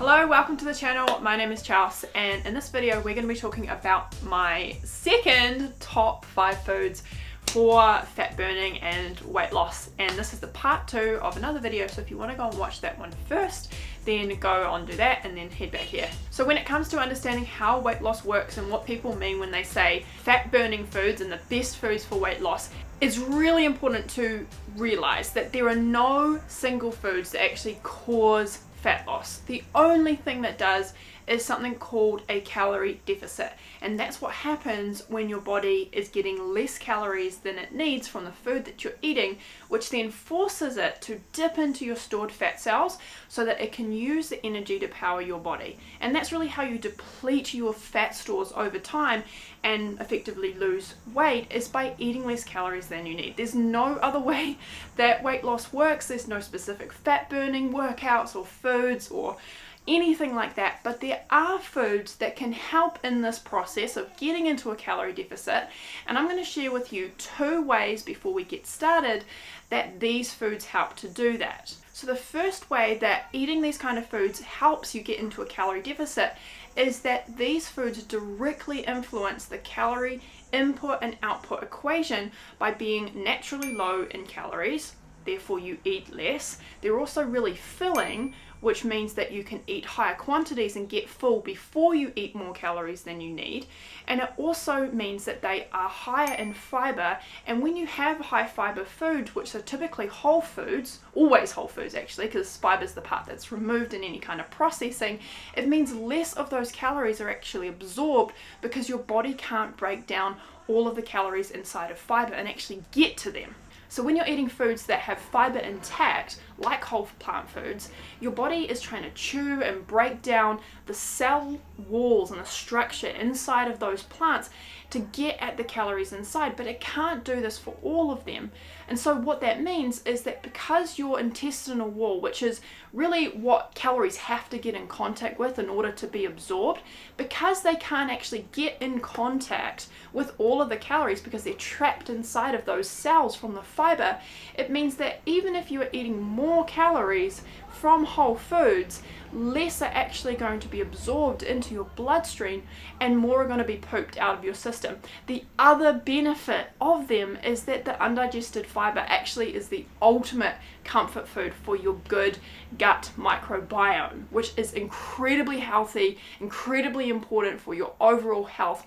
Hello, welcome to the channel. My name is Charles, and in this video we're going to be talking about my second top 5 foods for fat burning and weight loss, and this is the part 2 of another video, so if you want to go and watch that one first, then go on do that and then head back here. So when it comes to understanding how weight loss works and what people mean when they say fat burning foods and the best foods for weight loss, it's really important to realize that there are no single foods that actually cause fat loss. The only thing that does is something called a calorie deficit, and that's what happens when your body is getting less calories than it needs from the food that you're eating, which then forces it to dip into your stored fat cells so that it can use the energy to power your body. And that's really how you deplete your fat stores over time and effectively lose weight, is by eating less calories than you need. There's no other way that weight loss works. There's no specific fat burning workouts or foods or anything like that, but there are foods that can help in this process of getting into a calorie deficit, and I'm going to share with you 2 ways before we get started that these foods help to do that. So the first way that eating these kind of foods helps you get into a calorie deficit is that these foods directly influence the calorie input and output equation by being naturally low in calories, therefore you eat less. They're also really filling, which means that you can eat higher quantities and get full before you eat more calories than you need. And it also means that they are higher in fiber, and when you have high fiber foods, which are typically whole foods, always whole foods actually, because fiber is the part that's removed in any kind of processing, it means less of those calories are actually absorbed because your body can't break down all of the calories inside of fiber and actually get to them. So when you're eating foods that have fiber intact, like whole plant foods, your body is trying to chew and break down the cell walls and the structure inside of those plants to get at the calories inside, but it can't do this for all of them. And so what that means is that because your intestinal wall, which is really what calories have to get in contact with in order to be absorbed, because they can't actually get in contact with all of the calories because they're trapped inside of those cells from the fiber, it means that even if you are eating more calories from whole foods, less are actually going to be absorbed into your bloodstream and more are going to be pooped out of your system. The other benefit of them is that the undigested fiber actually is the ultimate comfort food for your good gut microbiome, which is incredibly healthy, incredibly important for your overall health.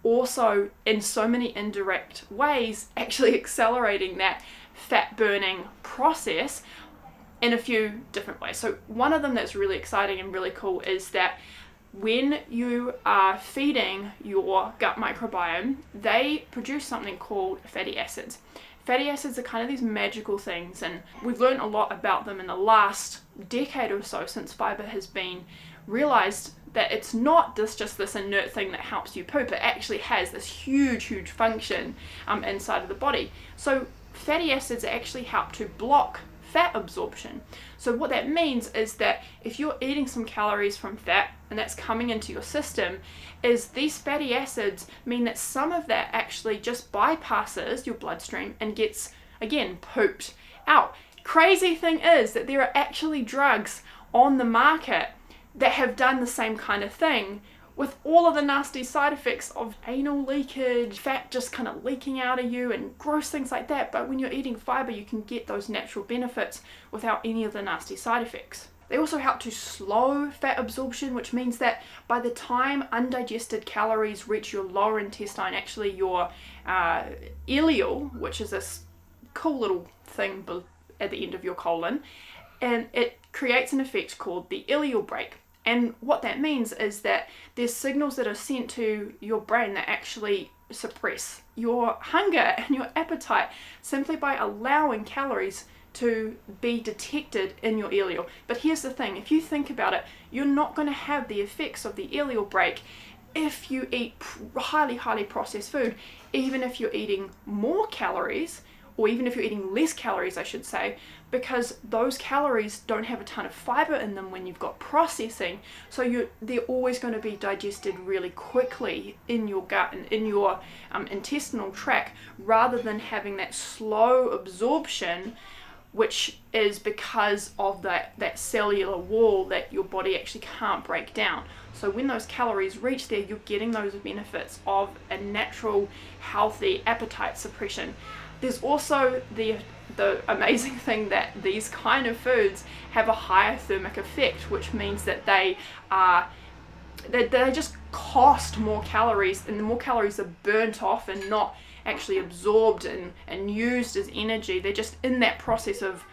Also, in so many indirect ways, actually accelerating that fat burning process in a few different ways. So one of them that's really exciting and really cool is that when you are feeding your gut microbiome, they produce something called fatty acids. Fatty acids are kind of these magical things, and we've learned a lot about them in the last decade or so since fiber has been realized that it's not just this inert thing that helps you poop. It actually has this huge function inside of the body. So fatty acids actually help to block fat absorption. So what that means is that if you're eating some calories from fat and that's coming into your system, is these fatty acids mean that some of that actually just bypasses your bloodstream and gets, again, pooped out. Crazy thing is that there are actually drugs on the market that have done the same kind of thing, with all of the nasty side effects of anal leakage, fat just kind of leaking out of you and gross things like that. But when you're eating fiber, you can get those natural benefits without any of the nasty side effects. They also help to slow fat absorption, which means that by the time undigested calories reach your lower intestine, actually your ileal, which is this cool little thing at the end of your colon, and it creates an effect called the ileal brake. And what that means is that there's signals that are sent to your brain that actually suppress your hunger and your appetite simply by allowing calories to be detected in your ileal. But here's the thing, if you think about it, you're not going to have the effects of the ileal brake if you eat highly processed food, even if you're eating more calories, or even if you're eating less calories, I should say, because those calories don't have a ton of fiber in them when you've got processing, so they're always going to be digested really quickly in your gut and in your intestinal tract, rather than having that slow absorption which is because of that cellular wall that your body actually can't break down. So when those calories reach there, you're getting those benefits of a natural, healthy appetite suppression. There's also the amazing thing that these kind of foods have a higher thermic effect, which means that they just cost more calories, and the more calories are burnt off and not actually absorbed and used as energy. They're just in that process of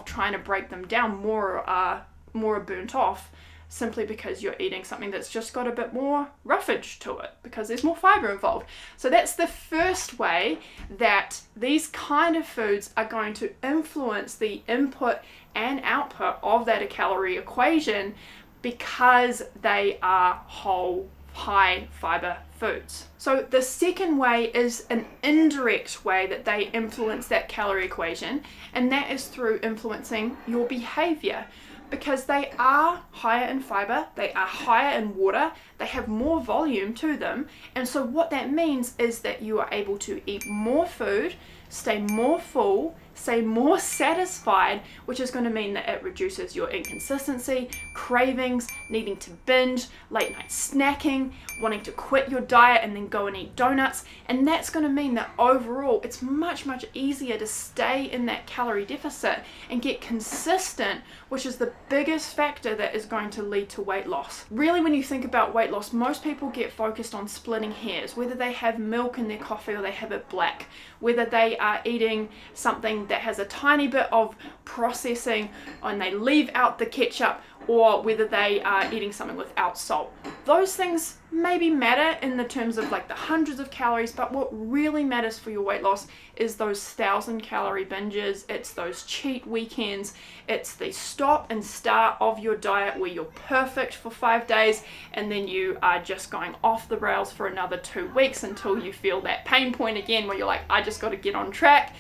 trying to break them down. More are burnt off, simply because you're eating something that's just got a bit more roughage to it, because there's more fiber involved. So that's the first way that these kind of foods are going to influence the input and output of that calorie equation, because they are whole, high fiber foods. So the second way is an indirect way that they influence that calorie equation, and that is through influencing your behavior. Because they are higher in fiber, they are higher in water, they have more volume to them, and so what that means is that you are able to eat more food, stay more full, stay more satisfied, which is going to mean that it reduces your inconsistency, cravings, needing to binge, late night snacking, wanting to quit your diet and then go and eat donuts. And that's going to mean that overall it's much easier to stay in that calorie deficit and get consistent, which is the biggest factor that is going to lead to weight loss. Really, when you think about weight loss, most people get focused on splitting hairs, whether they have milk in their coffee or they have it black, whether they are eating something that has a tiny bit of processing and they leave out the ketchup, or whether they are eating something without salt. Those things maybe matter in the terms of like the hundreds of calories, but what really matters for your weight loss is those 1,000-calorie binges. It's those cheat weekends. It's the stop and start of your diet where you're perfect for 5 days and then you are just going off the rails for another 2 weeks until you feel that pain point again where you're like, I just got to get on track.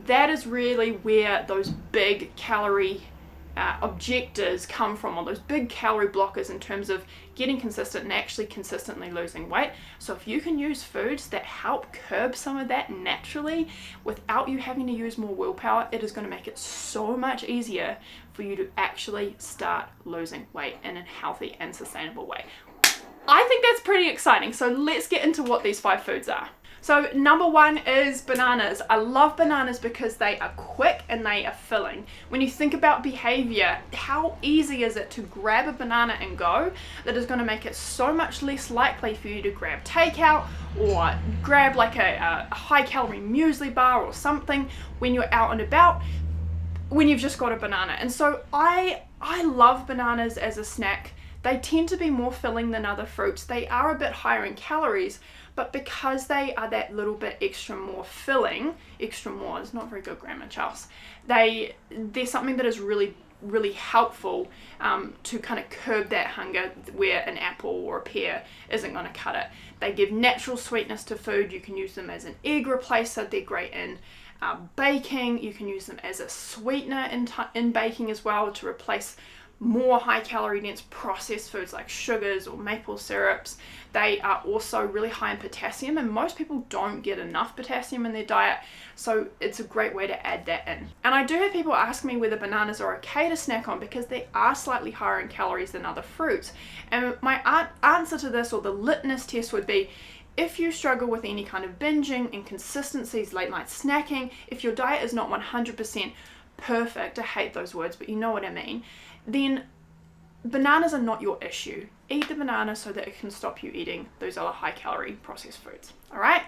That is really where those big calorie objectives come from, or those big calorie blockers in terms of getting consistent and actually consistently losing weight. So if you can use foods that help curb some of that naturally without you having to use more willpower, it is going to make it so much easier for you to actually start losing weight in a healthy and sustainable way. I think that's pretty exciting. So let's get into what these 5 foods are. So number 1 is bananas. I love bananas because they are quick and they are filling. When you think about behavior, how easy is it to grab a banana and go? That is going to make it so much less likely for you to grab takeout or grab like a high calorie muesli bar or something when you're out and about, when you've just got a banana. And so I love bananas as a snack. They tend to be more filling than other fruits. They are a bit higher in calories, but because they are that little bit extra more filling, extra more is not very good grammar, Charles. They're something that is really helpful to kind of curb that hunger where an apple or a pear isn't going to cut it. They give natural sweetness to food. You can use them as an egg replacer. They're great in baking. You can use them as a sweetener in baking as well, to replace more high calorie dense processed foods like sugars or maple syrups. They are also really high in potassium, and most people don't get enough potassium in their diet, so it's a great way to add that in. And I do have people ask me whether bananas are okay to snack on because they are slightly higher in calories than other fruits. And my answer to this, or the litmus test, would be if you struggle with any kind of binging, inconsistencies, late night snacking, if your diet is not 100% perfect, I hate those words, but you know what I mean, then bananas are not your issue. Eat the banana so that it can stop you eating those other high calorie processed foods. All right?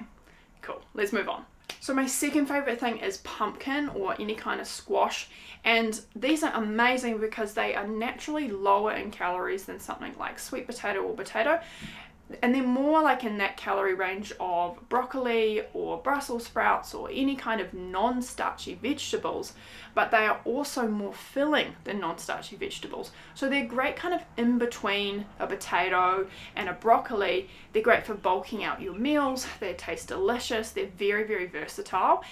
Cool. Let's move on. So my second favorite thing is pumpkin or any kind of squash. And these are amazing because they are naturally lower in calories than something like sweet potato or potato. And they're more like in that calorie range of broccoli or Brussels sprouts or any kind of non-starchy vegetables, but they are also more filling than non-starchy vegetables. So they're great kind of in between a potato and a broccoli. They're great for bulking out your meals. They taste delicious. They're very versatile,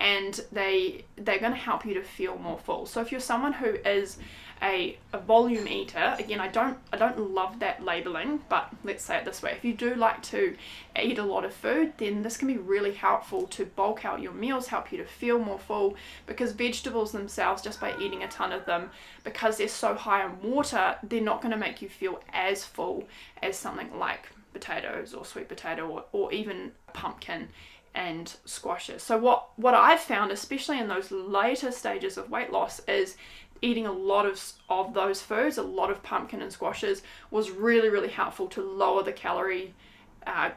and they're going to help you to feel more full. So if you're someone who is a volume eater, again, I don't love that labeling, but let's say it this way, if you do like to eat a lot of food, then this can be really helpful to bulk out your meals, help you to feel more full, because vegetables themselves, just by eating a ton of them, because they're so high in water, they're not going to make you feel as full as something like potatoes or sweet potato or even pumpkin and squashes. So what I've found, especially in those later stages of weight loss, is eating a lot of those foods, a lot of pumpkin and squashes, was really, really helpful to lower the calorie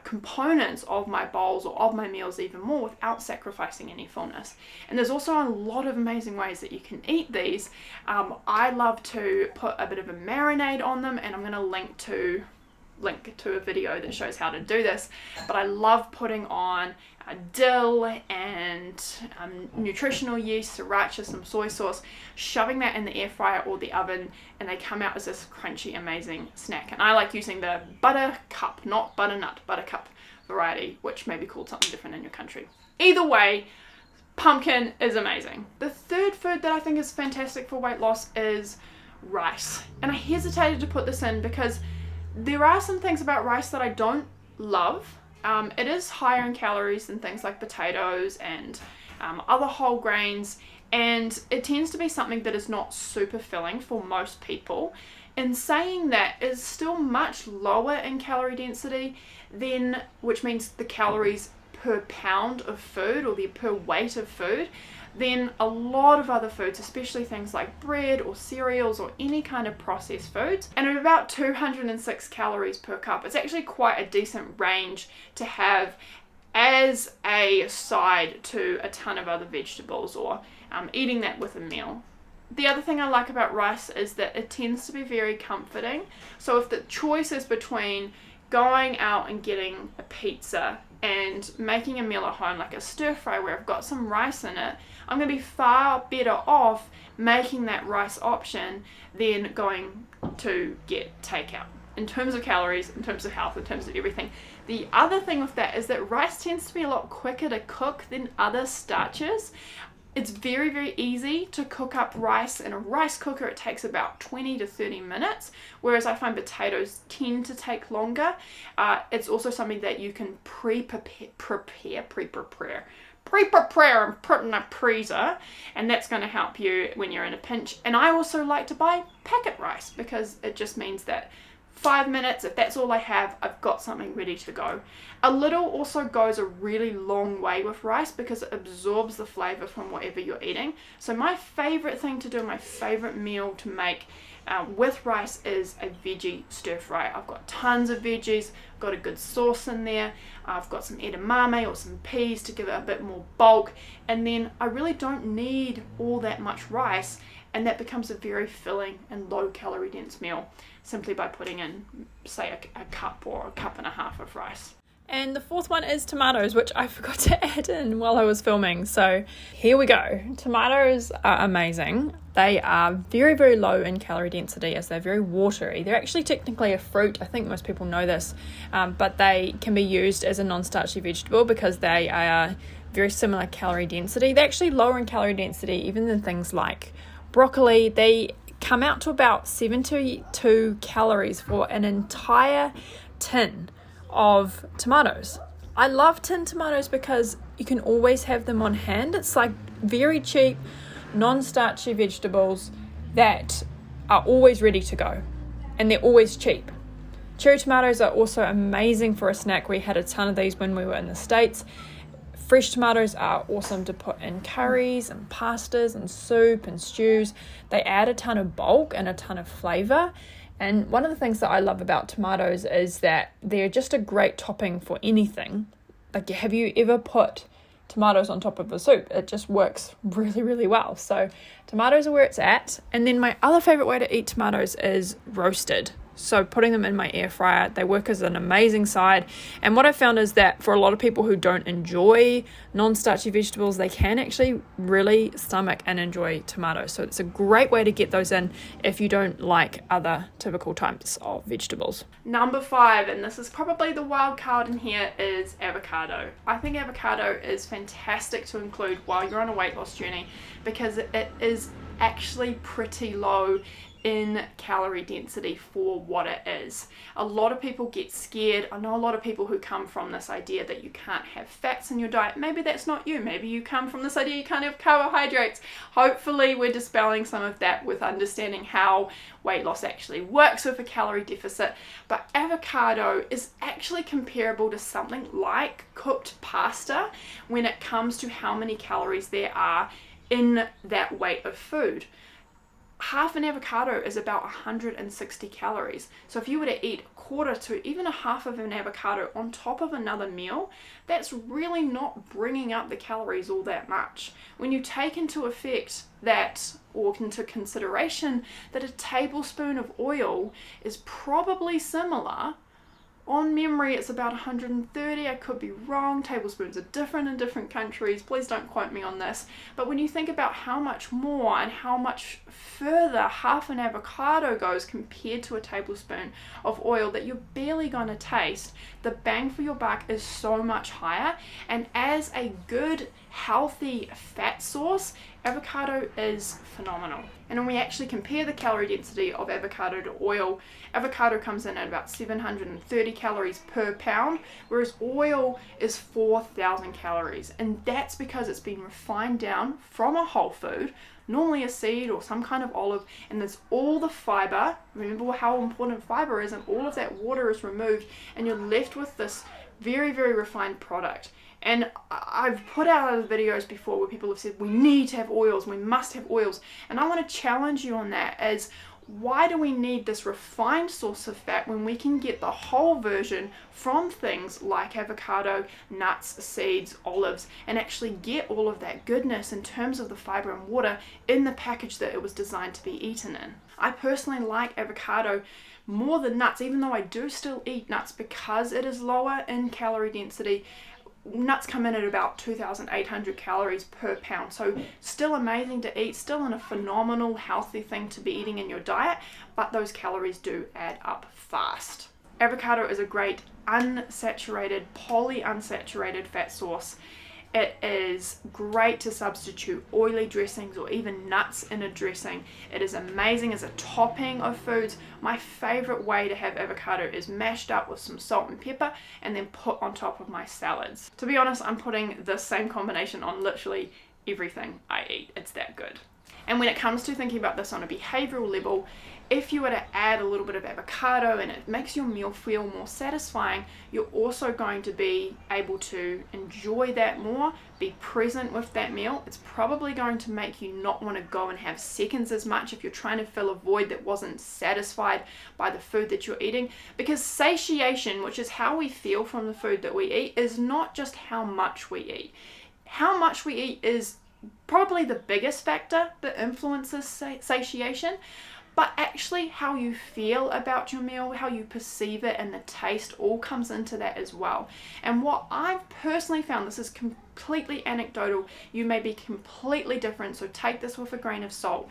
components of my bowls or of my meals even more without sacrificing any fullness. And there's also a lot of amazing ways that you can eat these. I love to put a bit of a marinade on them, and I'm going to link to a video that shows how to do this, but I love putting on dill and nutritional yeast, sriracha, some soy sauce, shoving that in the air fryer or the oven, and they come out as this crunchy, amazing snack. And I like using the buttercup, not butternut, buttercup variety, which may be called something different in your country. Either way, pumpkin is amazing. The third food that I think is fantastic for weight loss is rice. And I hesitated to put this in because there are some things about rice that I don't love. It is higher in calories than things like potatoes and other whole grains, and it tends to be something that is not super filling for most people. In saying that, it's still much lower in calorie density than, which means the calories per pound of food or the per weight of food, than a lot of other foods, especially things like bread or cereals or any kind of processed foods. And at about 206 calories per cup, it's actually quite a decent range to have as a side to a ton of other vegetables, or eating that with a meal. The other thing I like about rice is that it tends to be very comforting. So if the choice is between going out and getting a pizza and making a meal at home, like a stir fry where I've got some rice in it, I'm going to be far better off making that rice option than going to get takeout. In terms of calories, in terms of health, in terms of everything. The other thing with that is that rice tends to be a lot quicker to cook than other starches. It's very, very easy to cook up rice in a rice cooker. It takes about 20 to 30 minutes, whereas I find potatoes tend to take longer. It's also something that you can pre-prepare and put in a freezer, and that's going to help you when you're in a pinch. And I also like to buy packet rice because it just means that 5 minutes, if that's all I have, I've got something ready to go. A little also goes a really long way with rice because it absorbs the flavor from whatever you're eating. So my favorite thing to do, my favorite meal to make with rice is a veggie stir fry. I've got tons of veggies, got a good sauce in there, I've got some edamame or some peas to give it a bit more bulk, and then I really don't need all that much rice, and that becomes a very filling and low calorie dense meal simply by putting in, say, a cup or a cup and a half of rice. And the fourth one is tomatoes, which I forgot to add in while I was filming. So here we go. Tomatoes are amazing. They are very, very low in calorie density as they're very watery. They're actually technically a fruit. I think most people know this, but they can be used as a non-starchy vegetable because they are very similar calorie density. They're actually lower in calorie density even than things like broccoli. They come out to about 72 calories for an entire tin of tomatoes. I love tin tomatoes because you can always have them on hand. It's like very cheap, non-starchy vegetables that are always ready to go, and they're always cheap. Cherry tomatoes are also amazing for a snack. We had a ton of these when we were in the States. Fresh tomatoes are awesome to put in curries and pastas and soup and stews. They add a ton of bulk and a ton of flavor. And one of the things that I love about tomatoes is that they're just a great topping for anything. Like, have you ever put tomatoes on top of a soup? It just works really, really well. So tomatoes are where it's at. And then my other favorite way to eat tomatoes is roasted. So putting them in my air fryer, they work as an amazing side. And what I found is that for a lot of people who don't enjoy non-starchy vegetables, they can actually really stomach and enjoy tomatoes. So it's a great way to get those in if you don't like other typical types of vegetables. Number 5, and this is probably the wild card in here, is avocado. I think avocado is fantastic to include while you're on a weight loss journey because it is actually pretty low in calorie density for what it is. A lot of people get scared. I know a lot of people who come from this idea that you can't have fats in your diet. Maybe that's not you. Maybe you come from this idea you can't have carbohydrates. Hopefully we're dispelling some of that with understanding how weight loss actually works with a calorie deficit. But avocado is actually comparable to something like cooked pasta when it comes to how many calories there are in that weight of food. Half an avocado is about 160 calories. So if you were to eat a quarter to even a half of an avocado on top of another meal, that's really not bringing up the calories all that much. When you take into effect that, or into consideration that a tablespoon of oil is probably similar, on memory it's about 130, I could be wrong, tablespoons are different in different countries, please don't quote me on this, but when you think about how much more and how much further half an avocado goes compared to a tablespoon of oil that you're barely going to taste, the bang for your buck is so much higher. And as a good healthy fat source, avocado is phenomenal. And when we actually compare the calorie density of avocado to oil, avocado comes in at about 730 calories per pound, whereas oil is 4,000 calories. And that's because it's been refined down from a whole food, normally a seed or some kind of olive, and there's all the fiber. Remember how important fiber is, and all of that water is removed, and you're left with this very, very refined product. And I've put out other videos before where people have said we need to have oils, we must have oils, and I want to challenge you on that. As why do we need this refined source of fat when we can get the whole version from things like avocado, nuts, seeds, olives, and actually get all of that goodness in terms of the fiber and water in the package that it was designed to be eaten in? I personally like avocado more than nuts, even though I do still eat nuts because it is lower in calorie density. Nuts come in at about 2,800 calories per pound, so still amazing to eat, still a phenomenal healthy thing to be eating in your diet, but those calories do add up fast. Avocado is a great unsaturated, polyunsaturated fat source. It is great to substitute oily dressings or even nuts in a dressing. It is amazing as a topping of foods. My favorite way to have avocado is mashed up with some salt and pepper and then put on top of my salads. To be honest, I'm putting this same combination on literally everything I eat. It's that good. And when it comes to thinking about this on a behavioral level, if you were to add a little bit of avocado and it makes your meal feel more satisfying, you're also going to be able to enjoy that more, be present with that meal. It's probably going to make you not want to go and have seconds as much if you're trying to fill a void that wasn't satisfied by the food that you're eating. Because satiation, which is how we feel from the food that we eat, is not just how much we eat. How much we eat is probably the biggest factor that influences satiation, but actually how you feel about your meal, how you perceive it, and the taste all comes into that as well. And what I've personally found, this is completely anecdotal, you may be completely different, so take this with a grain of salt,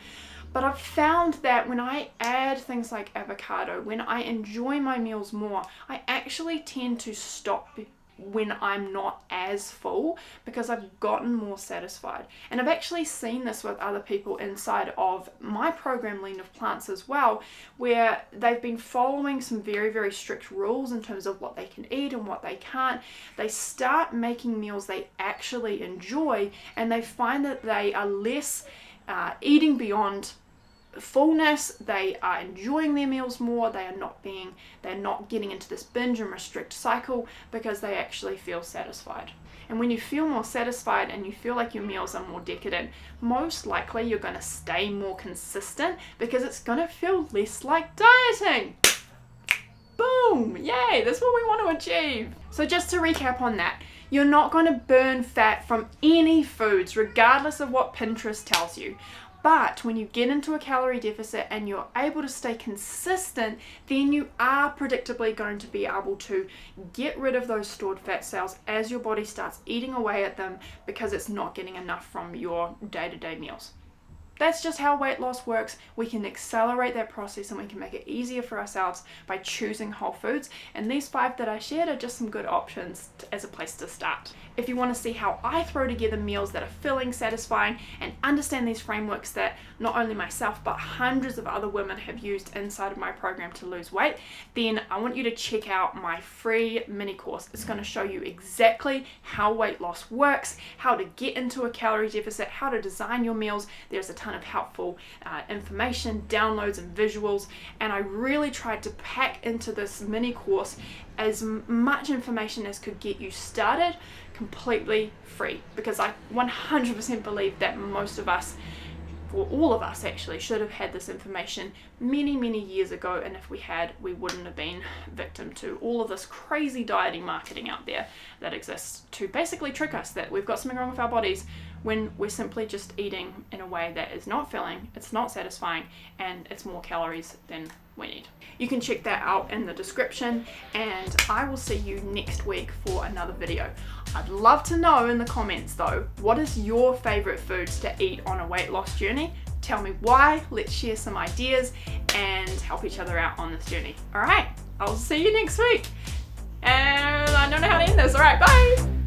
but I've found that when I add things like avocado, when I enjoy my meals more, I actually tend to stop when I'm not as full because I've gotten more satisfied. And I've actually seen this with other people inside of my program Lean of Plants as well, where they've been following some very, very strict rules in terms of what they can eat and what they can't. They start making meals they actually enjoy, and they find that they are less eating beyond fullness, they are enjoying their meals more, they're not getting into this binge and restrict cycle because they actually feel satisfied. And when you feel more satisfied and you feel like your meals are more decadent, most likely you're going to stay more consistent because it's going to feel less like dieting. Boom! Yay! That's what we want to achieve. So just to recap on that, you're not going to burn fat from any foods regardless of what Pinterest tells you. But when you get into a calorie deficit and you're able to stay consistent, then you are predictably going to be able to get rid of those stored fat cells as your body starts eating away at them because it's not getting enough from your day-to-day meals. That's just how weight loss works. We can accelerate that process and we can make it easier for ourselves by choosing whole foods. And these 5 that I shared are just some good options as a place to start. If you want to see how I throw together meals that are filling, satisfying, and understand these frameworks that not only myself but hundreds of other women have used inside of my program to lose weight, then I want you to check out my free mini course. It's going to show you exactly how weight loss works, how to get into a calorie deficit, how to design your meals. There's a ton of helpful information, downloads, and visuals, and I really tried to pack into this mini course as much information as could get you started completely free, because I 100% believe that most of us, or all of us actually, should have had this information many years ago, and if we had, we wouldn't have been victim to all of this crazy dieting marketing out there that exists to basically trick us that we've got something wrong with our bodies when we're simply just eating in a way that is not filling, it's not satisfying, and it's more calories than we need. You can check that out in the description, and I will see you next week for another video. I'd love to know in the comments though, what is your favorite foods to eat on a weight loss journey? Tell me why, let's share some ideas and help each other out on this journey. All right, I'll see you next week. And I don't know how to end this. All right, bye.